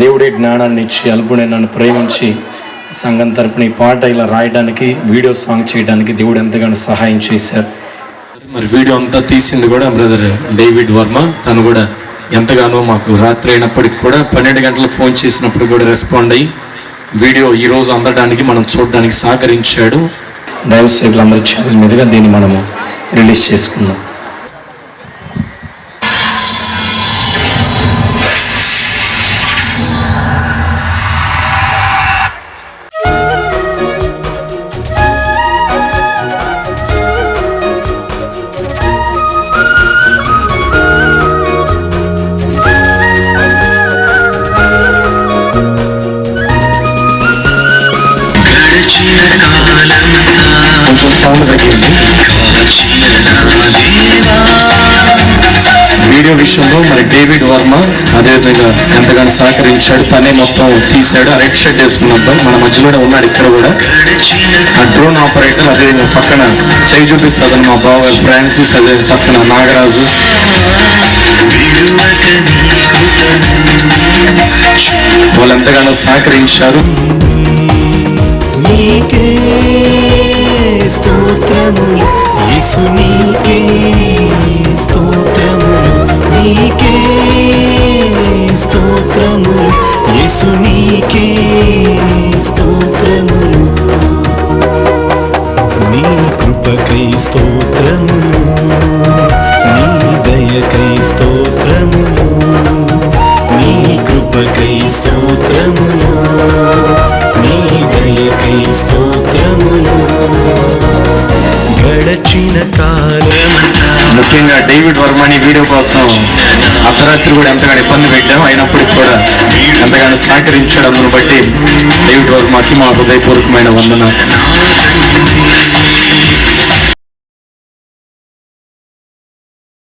దేవుడే జ్ఞానాన్ని ఇచ్చి అల్పుడే నన్ను ప్రేమించి సంఘం తరపున ఈ పాట ఇలా రాయడానికి వీడియో సాంగ్ చేయడానికి దేవుడు ఎంతగానో సహాయం చేశారు. మరి వీడియో అంతా తీసింది కూడా బ్రదర్ డేవిడ్ వర్మ. తను కూడా ఎంతగానో మాకు రాత్రి అయినప్పటికి కూడా 12 గంటలు ఫోన్ చేసినప్పుడు కూడా రెస్పాండ్ అయ్యి వీడియో ఈరోజు అందడానికి మనం చూడడానికి సహకరించాడు. దైవ సేవకులందరి చేతుల మీదుగా దీన్ని మనము రిలీజ్ చేసుకుందాం. కొంచెం సౌండ్ తగ్గింది. వీడియో విషయంలో మరి డేవిడ్ వర్మ అదేవిధంగా ఎంతగానో సహకరించాడు. తనే మొత్తం తీశాడు. రెడ్ షర్ట్ వేసుకున్న అబ్బాయి మన మధ్యలోనే ఉన్నాడు. ఇక్కడ కూడా ఆ డ్రోన్ ఆపరేటర్, అదేవిధంగా పక్కన చేయి చూపిస్తుంది మా బావ ఫ్రాన్సిస్, అదే పక్కన నాగరాజు. వాళ్ళు ఎంతగానో సహకరించారు. నీకే స్తోత్రములు యేసు, నీకే స్తోత్రములు, నీకే స్తోత్రములు యేసు, నీకే స్తోత్రములు, నీ కృపకై స్తోత్రములు, నీ దయకై స్తోత్రములు, నీ కృపకై స్తోత్రములు, నీ దయకై స్తోత్రములు. గడచిన కాలమంతా ముఖ్యంగా డేవిడ్ వర్మని వీడియో కోసం అర్ధరాత్రి కూడా ఎంతగానో ఇబ్బంది పెట్టాం. అయినప్పటికీ కూడా ఎంతగానో సహకరించడం బట్టి డేవిడ్ వర్మకి మా హృదయపూర్వకమైన వందనాలు.